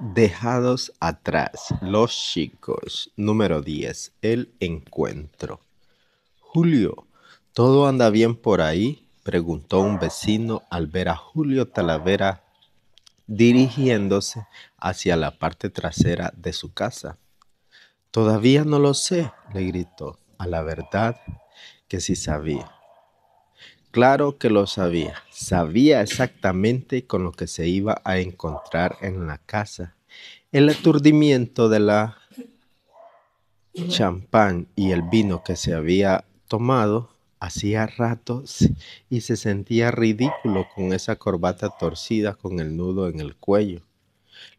Dejados atrás, los chicos. Número 10. El encuentro. Julio, ¿todo anda bien por ahí? Preguntó un vecino al ver a Julio Talavera dirigiéndose hacia la parte trasera de su casa. Todavía no lo sé, le gritó. A la verdad que sí sabía. Claro que lo sabía. Sabía exactamente con lo que se iba a encontrar en la casa. El aturdimiento de la champán y el vino que se había tomado hacía ratos y se sentía ridículo con esa corbata torcida con el nudo en el cuello,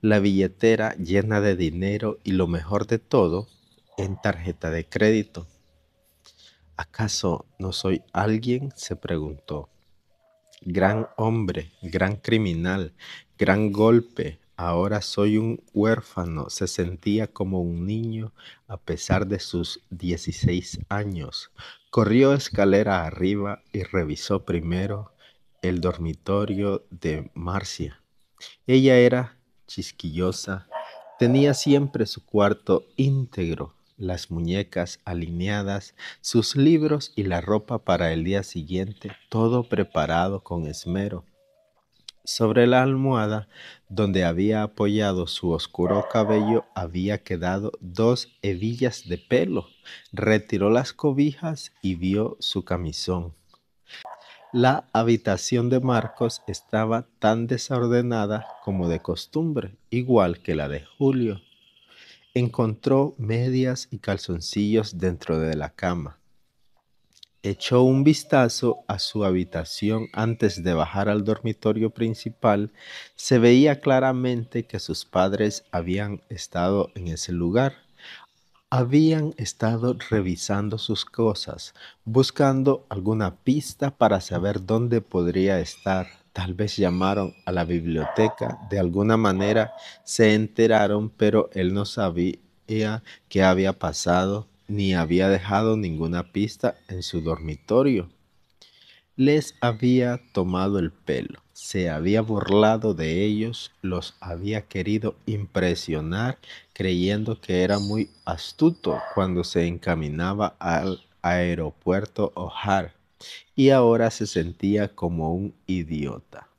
la billetera llena de dinero y lo mejor de todo, en tarjeta de crédito. ¿Acaso no soy alguien?, se preguntó. Gran hombre, gran criminal, gran golpe. Ahora soy un huérfano. Se sentía como un niño a pesar de sus 16 años. Corrió escalera arriba y revisó primero el dormitorio de Marcia. Ella era chisquillosa, tenía siempre su cuarto íntegro, las muñecas alineadas, sus libros y la ropa para el día siguiente, todo preparado con esmero. Sobre la almohada donde había apoyado su oscuro cabello había quedado 2 hebillas de pelo. Retiró las cobijas y vio su camisón. La habitación de Marcos estaba tan desordenada como de costumbre, igual que la de Julio. Encontró medias y calzoncillos dentro de la cama. Echó un vistazo a su habitación antes de bajar al dormitorio principal. Se veía claramente que sus padres habían estado en ese lugar. Habían estado revisando sus cosas, buscando alguna pista para saber dónde podría estar. Tal vez llamaron a la biblioteca, de alguna manera se enteraron, pero él no sabía qué había pasado, ni había dejado ninguna pista en su dormitorio. Les había tomado el pelo, se había burlado de ellos, los había querido impresionar creyendo que era muy astuto cuando se encaminaba al aeropuerto O'Hare y ahora se sentía como un idiota,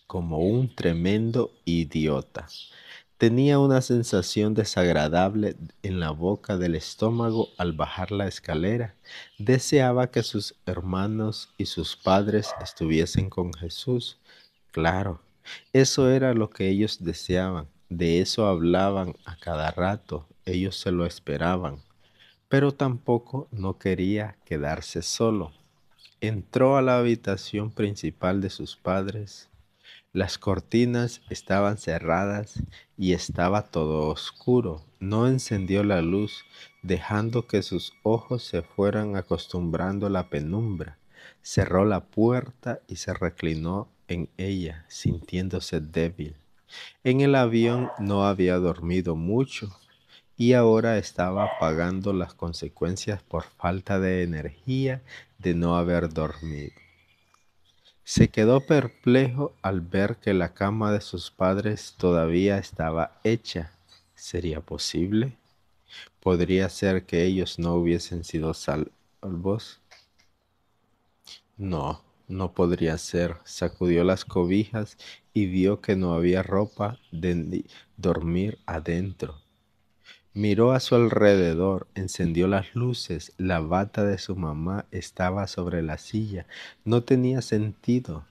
como un tremendo idiota. Tenía una sensación desagradable en la boca del estómago al bajar la escalera. Deseaba que sus hermanos y sus padres estuviesen con Jesús. Claro, eso era lo que ellos deseaban. De eso hablaban a cada rato. Ellos se lo esperaban. Pero tampoco no quería quedarse solo. Entró a la habitación principal de sus padres. Las cortinas estaban cerradas y estaba todo oscuro. No encendió la luz, dejando que sus ojos se fueran acostumbrando a la penumbra. Cerró la puerta y se reclinó en ella, sintiéndose débil. En el avión no había dormido mucho y ahora estaba pagando las consecuencias por falta de energía de no haber dormido. Se quedó perplejo al ver que la cama de sus padres todavía estaba hecha. ¿Sería posible? ¿Podría ser que ellos no hubiesen sido salvos? No, no podría ser. Sacudió las cobijas y vio que no había ropa de dormir adentro. Miró a su alrededor, encendió las luces, la bata de su mamá estaba sobre la silla. No tenía sentido.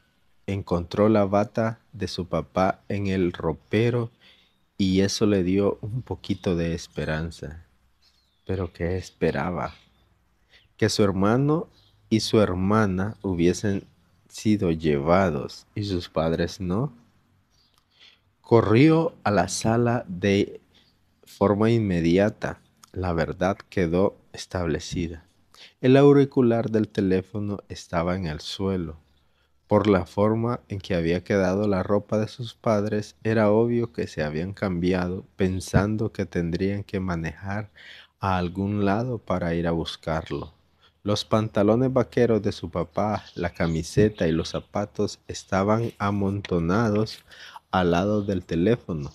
Encontró la bata de su papá en el ropero y eso le dio un poquito de esperanza. ¿Pero qué esperaba? Que su hermano y su hermana hubiesen sido llevados y sus padres no. Corrió a la sala de forma inmediata. La verdad quedó establecida. El auricular del teléfono estaba en el suelo. Por la forma en que había quedado la ropa de sus padres, era obvio que se habían cambiado, pensando que tendrían que manejar a algún lado para ir a buscarlo. Los pantalones vaqueros de su papá, la camiseta y los zapatos estaban amontonados al lado del teléfono.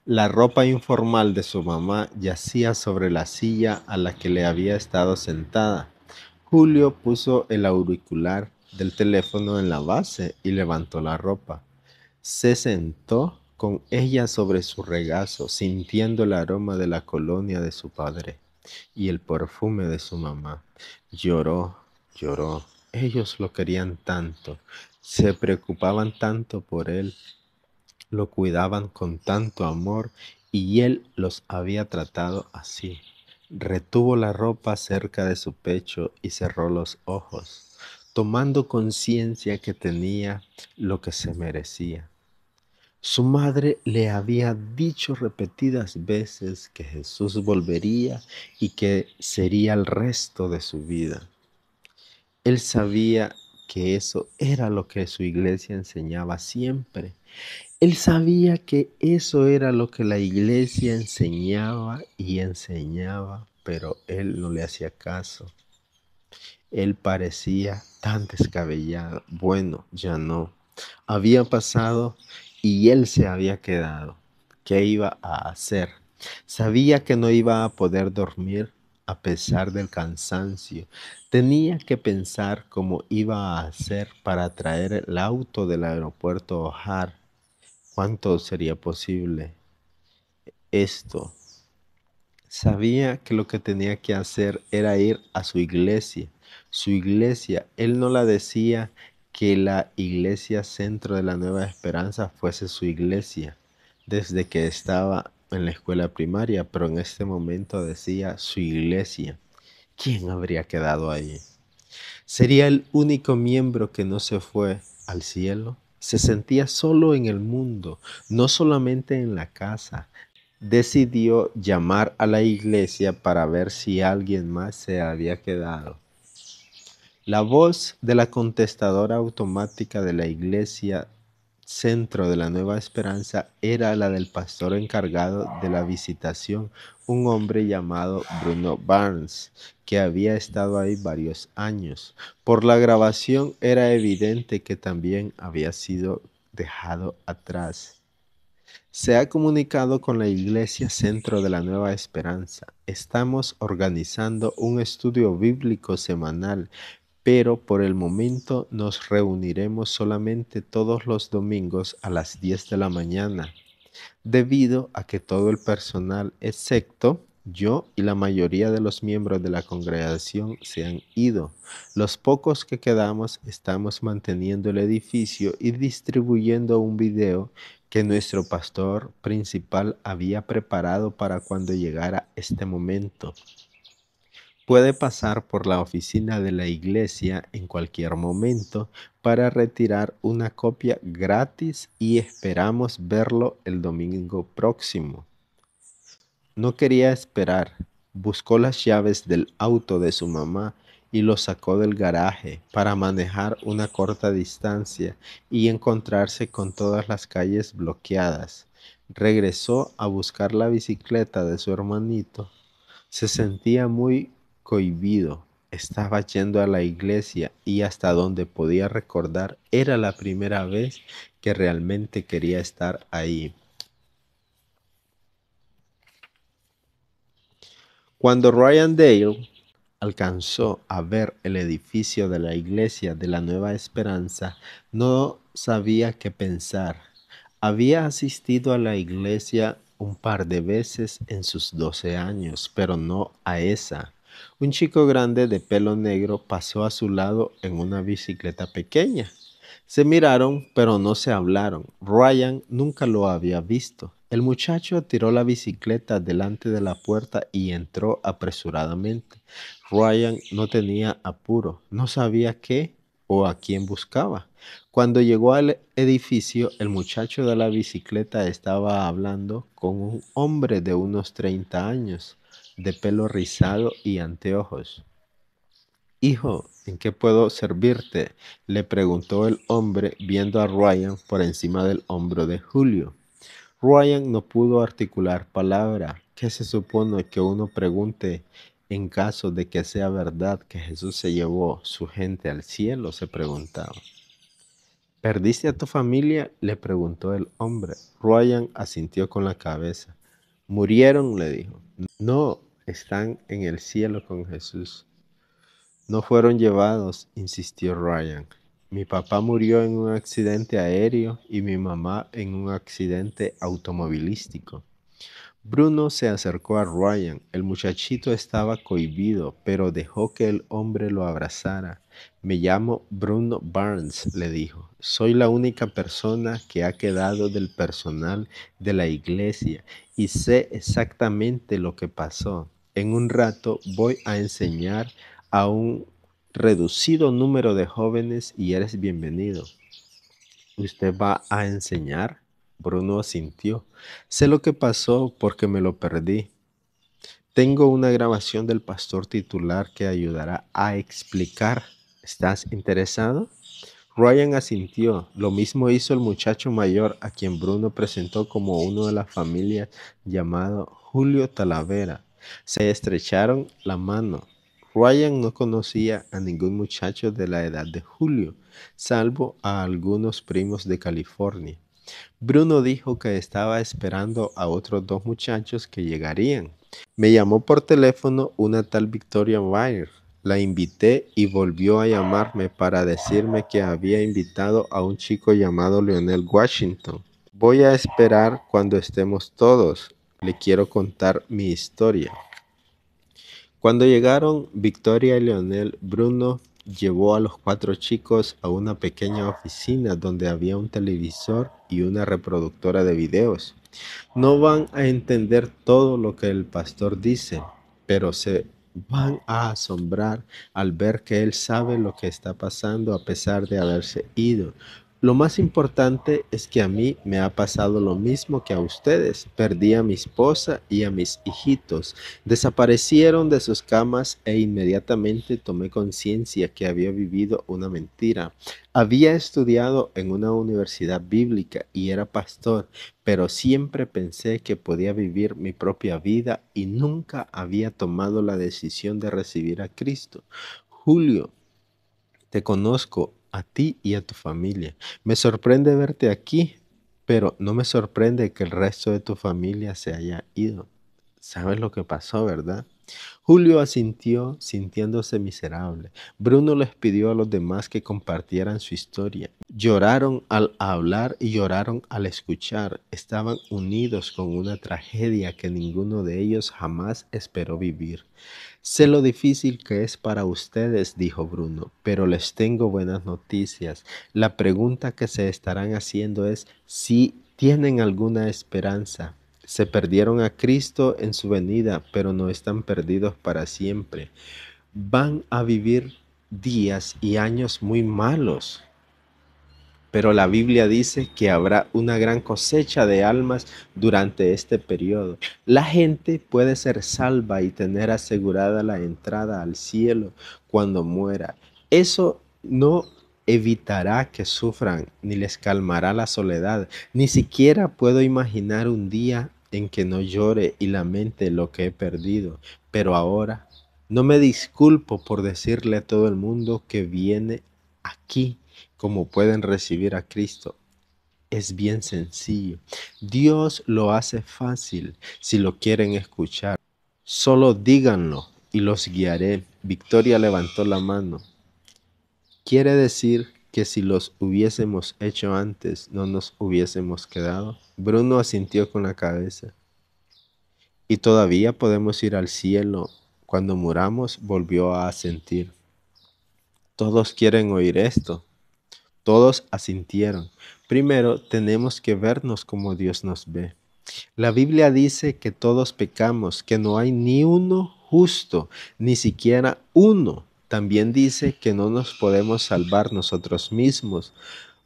La ropa informal de su mamá yacía sobre la silla a la que le había estado sentada. Julio puso el auricular del teléfono en la base y levantó la ropa. Se sentó con ella sobre su regazo, sintiendo el aroma de la colonia de su padre y el perfume de su mamá. Lloró, lloró. Ellos lo querían tanto, se preocupaban tanto por él, lo cuidaban con tanto amor y él los había tratado así. Retuvo la ropa cerca de su pecho y cerró los ojos, tomando conciencia que tenía lo que se merecía. Su madre le había dicho repetidas veces que Jesús volvería y que sería el resto de su vida. Él sabía que eso era lo que su iglesia enseñaba siempre. Él sabía que eso era lo que la iglesia enseñaba y enseñaba, pero él no le hacía caso. Él parecía tan descabellado. Bueno, ya no. Había pasado y él se había quedado. ¿Qué iba a hacer? Sabía que no iba a poder dormir a pesar del cansancio. Tenía que pensar cómo iba a hacer para traer el auto del aeropuerto O'Hare. ¿Cuánto sería posible esto? Sabía que lo que tenía que hacer era ir a su iglesia. Su iglesia, él no la decía que la iglesia Centro de la Nueva Esperanza fuese su iglesia desde que estaba en la escuela primaria, pero en este momento decía su iglesia. ¿Quién habría quedado ahí? ¿Sería el único miembro que no se fue al cielo? Se sentía solo en el mundo, no solamente en la casa. Decidió llamar a la iglesia para ver si alguien más se había quedado. La voz de la contestadora automática de la iglesia Centro de la Nueva Esperanza era la del pastor encargado de la visitación, un hombre llamado Bruno Barnes, que había estado ahí varios años. Por la grabación era evidente que también había sido dejado atrás. Se ha comunicado con la Iglesia Centro de la Nueva Esperanza. Estamos organizando un estudio bíblico semanal, pero por el momento nos reuniremos solamente todos los domingos a las 10 de la mañana, debido a que todo el personal, excepto yo y la mayoría de los miembros de la congregación, se han ido. Los pocos que quedamos estamos manteniendo el edificio y distribuyendo un video que nuestro pastor principal había preparado para cuando llegara este momento. Puede pasar por la oficina de la iglesia en cualquier momento para retirar una copia gratis y esperamos verlo el domingo próximo. No quería esperar. Buscó las llaves del auto de su mamá y lo sacó del garaje para manejar una corta distancia y encontrarse con todas las calles bloqueadas. Regresó a buscar la bicicleta de su hermanito. Se sentía muy cohibido. Estaba yendo a la iglesia y hasta donde podía recordar era la primera vez que realmente quería estar ahí. Cuando Ryan Dale alcanzó a ver el edificio de la iglesia de la Nueva Esperanza, no sabía qué pensar. Había asistido a la iglesia un par de veces en sus 12 años, pero no a esa. Un chico grande de pelo negro pasó a su lado en una bicicleta pequeña. Se miraron, pero no se hablaron. Ryan nunca lo había visto. El muchacho tiró la bicicleta delante de la puerta y entró apresuradamente. Ryan no tenía apuro, no sabía qué o a quién buscaba. Cuando llegó al edificio, el muchacho de la bicicleta estaba hablando con un hombre de unos 30 años, de pelo rizado y anteojos. Hijo, ¿en qué puedo servirte? Le preguntó el hombre viendo a Ryan por encima del hombro de Julio. Ryan no pudo articular palabra. ¿Qué se supone que uno pregunte en caso de que sea verdad que Jesús se llevó su gente al cielo? Se preguntaba. ¿Perdiste a tu familia?, le preguntó el hombre. Ryan asintió con la cabeza. Murieron, le dijo. No, están en el cielo con Jesús. No fueron llevados, insistió Ryan. Mi papá murió en un accidente aéreo y mi mamá en un accidente automovilístico. Bruno se acercó a Ryan. El muchachito estaba cohibido, pero dejó que el hombre lo abrazara. Me llamo Bruno Barnes, le dijo. Soy la única persona que ha quedado del personal de la iglesia y sé exactamente lo que pasó. En un rato voy a enseñar a un reducido número de jóvenes y eres bienvenido. ¿Usted va a enseñar? Bruno asintió. Sé lo que pasó porque me lo perdí. Tengo una grabación del pastor titular que ayudará a explicar. ¿Estás interesado? Ryan asintió. Lo mismo hizo el muchacho mayor a quien Bruno presentó como uno de la familia llamado Julio Talavera. Se estrecharon la mano. Ryan no conocía a ningún muchacho de la edad de Julio, salvo a algunos primos de California. Bruno dijo que estaba esperando a otros dos muchachos que llegarían. Me llamó por teléfono una tal Victoria Wire. La invité y volvió a llamarme para decirme que había invitado a un chico llamado Leonel Washington. Voy a esperar cuando estemos todos. Le quiero contar mi historia. Cuando llegaron Victoria y Leonel, Bruno llevó a los cuatro chicos a una pequeña oficina donde había un televisor y una reproductora de videos. No van a entender todo lo que el pastor dice, pero se van a asombrar al ver que él sabe lo que está pasando a pesar de haberse ido. Lo más importante es que a mí me ha pasado lo mismo que a ustedes. Perdí a mi esposa y a mis hijitos. Desaparecieron de sus camas e inmediatamente tomé conciencia que había vivido una mentira. Había estudiado en una universidad bíblica y era pastor, pero siempre pensé que podía vivir mi propia vida y nunca había tomado la decisión de recibir a Cristo. Julio, te conozco a ti y a tu familia. Me sorprende verte aquí, pero no me sorprende que el resto de tu familia se haya ido. ¿Sabes lo que pasó, verdad? Julio asintió, sintiéndose miserable. Bruno les pidió a los demás que compartieran su historia. Lloraron al hablar y lloraron al escuchar. Estaban unidos con una tragedia que ninguno de ellos jamás esperó vivir. Sé lo difícil que es para ustedes, dijo Bruno, pero les tengo buenas noticias. La pregunta que se estarán haciendo es si tienen alguna esperanza. Se perdieron a Cristo en su venida, pero no están perdidos para siempre. Van a vivir días y años muy malos, pero la Biblia dice que habrá una gran cosecha de almas durante este periodo. La gente puede ser salva y tener asegurada la entrada al cielo cuando muera. Eso no evitará que sufran, ni les calmará la soledad. Ni siquiera puedo imaginar un día en que no llore y lamente lo que he perdido. Pero ahora no me disculpo por decirle a todo el mundo que viene aquí cómo pueden recibir a Cristo. Es bien sencillo. Dios lo hace fácil si lo quieren escuchar. Solo díganlo y los guiaré. Victoria levantó la mano. ¿Quiere decir que si los hubiésemos hecho antes no nos hubiésemos quedado? Bruno asintió con la cabeza. Y todavía podemos ir al cielo. Cuando muramos, volvió a asentir. Todos quieren oír esto. Todos asintieron. Primero tenemos que vernos como Dios nos ve. La Biblia dice que todos pecamos, que no hay ni uno justo, ni siquiera uno. También dice que no nos podemos salvar nosotros mismos.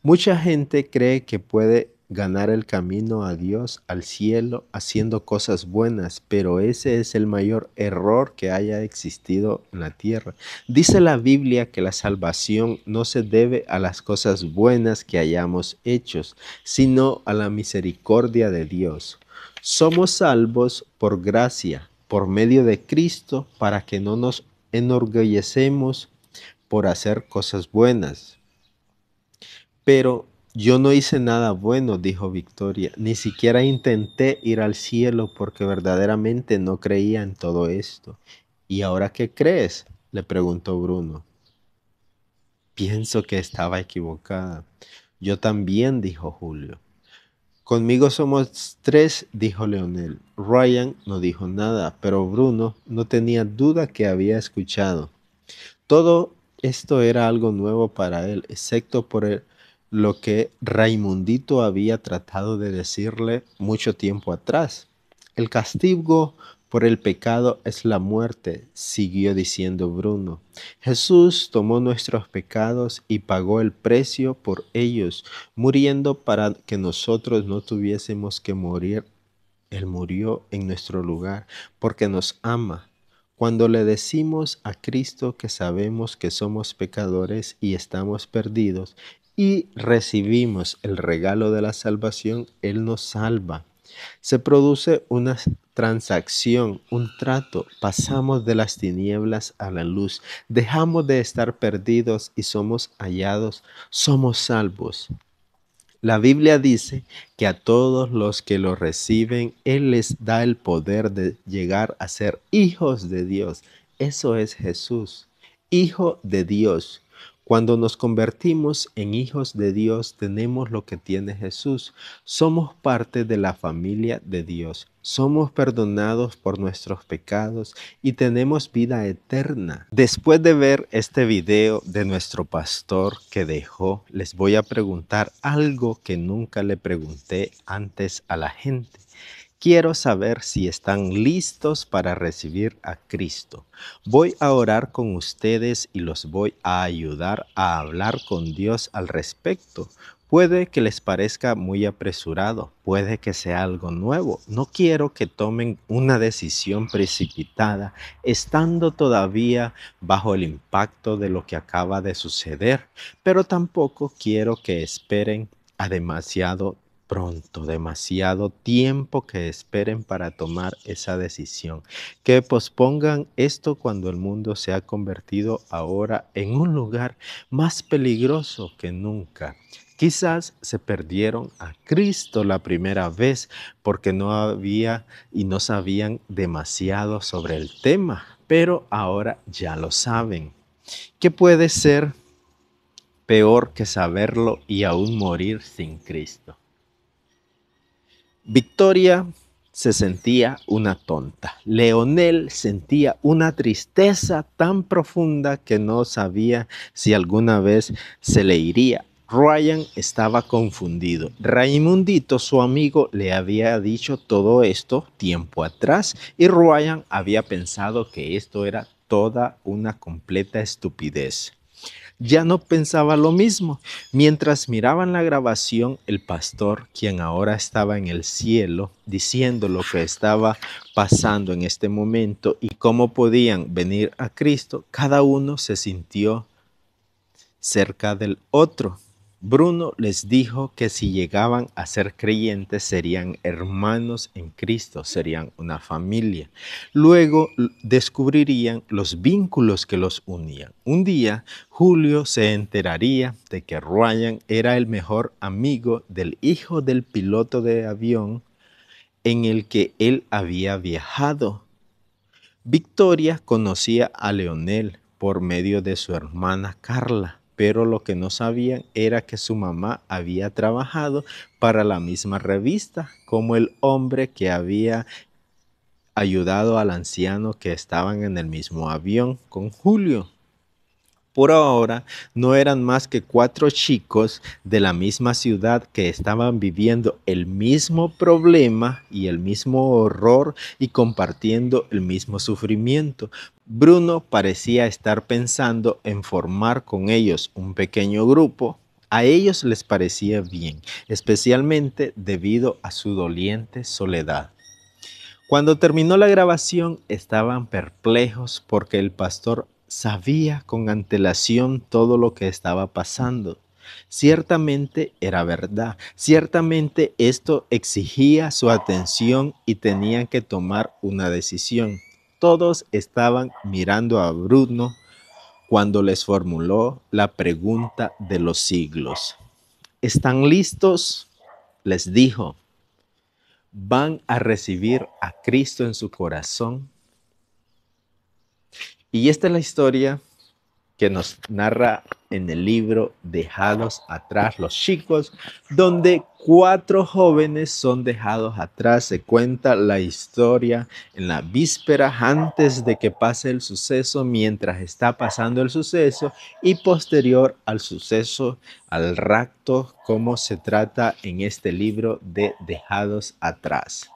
Mucha gente cree que puede ganar el camino a Dios, al cielo, haciendo cosas buenas, pero ese es el mayor error que haya existido en la tierra. Dice la Biblia que la salvación no se debe a las cosas buenas que hayamos hecho, sino a la misericordia de Dios. Somos salvos por gracia, por medio de Cristo, para que no nos enorgullecemos por hacer cosas buenas. Pero yo no hice nada bueno, dijo Victoria. Ni siquiera intenté ir al cielo porque verdaderamente no creía en todo esto. ¿Y ahora qué crees? Le preguntó Bruno. Pienso que estaba equivocada. Yo también, dijo Julio. Conmigo somos tres, dijo Leonel. Ryan no dijo nada, pero Bruno no tenía duda que había escuchado. Todo esto era algo nuevo para él, excepto por lo que Raimundito había tratado de decirle mucho tiempo atrás. El castigo por el pecado es la muerte, siguió diciendo Bruno. Jesús tomó nuestros pecados y pagó el precio por ellos, muriendo para que nosotros no tuviésemos que morir. Él murió en nuestro lugar porque nos ama. Cuando le decimos a Cristo que sabemos que somos pecadores y estamos perdidos y recibimos el regalo de la salvación, Él nos salva. Se produce una transacción, un trato. Pasamos de las tinieblas a la luz. Dejamos de estar perdidos y somos hallados. Somos salvos. La Biblia dice que a todos los que lo reciben, Él les da el poder de llegar a ser hijos de Dios. Eso es Jesús, hijo de Dios. Cuando nos convertimos en hijos de Dios, tenemos lo que tiene Jesús. Somos parte de la familia de Dios. Somos perdonados por nuestros pecados y tenemos vida eterna. Después de ver este video de nuestro pastor que dejó, les voy a preguntar algo que nunca le pregunté antes a la gente. Quiero saber si están listos para recibir a Cristo. Voy a orar con ustedes y los voy a ayudar a hablar con Dios al respecto. Puede que les parezca muy apresurado, puede que sea algo nuevo. No quiero que tomen una decisión precipitada, estando todavía bajo el impacto de lo que acaba de suceder, pero tampoco quiero que esperen a demasiado pronto, demasiado tiempo que esperen para tomar esa decisión. Que pospongan esto cuando el mundo se ha convertido ahora en un lugar más peligroso que nunca. Quizás se perdieron a Cristo la primera vez porque no había y no sabían demasiado sobre el tema, pero ahora ya lo saben. ¿Qué puede ser peor que saberlo y aún morir sin Cristo? Victoria se sentía una tonta. Leonel sentía una tristeza tan profunda que no sabía si alguna vez se le iría. Ryan estaba confundido. Raimundito, su amigo, le había dicho todo esto tiempo atrás y Ryan había pensado que esto era toda una completa estupidez. Ya no pensaba lo mismo. Mientras miraban la grabación, el pastor, quien ahora estaba en el cielo, diciendo lo que estaba pasando en este momento y cómo podían venir a Cristo, cada uno se sintió cerca del otro. Bruno les dijo que si llegaban a ser creyentes serían hermanos en Cristo, serían una familia. Luego descubrirían los vínculos que los unían. Un día, Julio se enteraría de que Ryan era el mejor amigo del hijo del piloto de avión en el que él había viajado. Victoria conocía a Leonel por medio de su hermana Carla, pero lo que no sabían era que su mamá había trabajado para la misma revista como el hombre que había ayudado al anciano que estaban en el mismo avión con Julio. Por ahora no eran más que 4 chicos de la misma ciudad que estaban viviendo el mismo problema y el mismo horror y compartiendo el mismo sufrimiento. Bruno parecía estar pensando en formar con ellos un pequeño grupo. A ellos les parecía bien, especialmente debido a su doliente soledad. Cuando terminó la grabación, estaban perplejos porque el pastor sabía con antelación todo lo que estaba pasando. Ciertamente era verdad, ciertamente esto exigía su atención y tenían que tomar una decisión. Todos estaban mirando a Bruno cuando les formuló la pregunta de los siglos. ¿Están listos? Les dijo. ¿Van a recibir a Cristo en su corazón? Y esta es la historia que nos narra en el libro Dejados atrás los chicos, donde 4 jóvenes son dejados atrás. Se cuenta la historia en la víspera antes de que pase el suceso, mientras está pasando el suceso y posterior al suceso, al rapto, como se trata en este libro de Dejados atrás.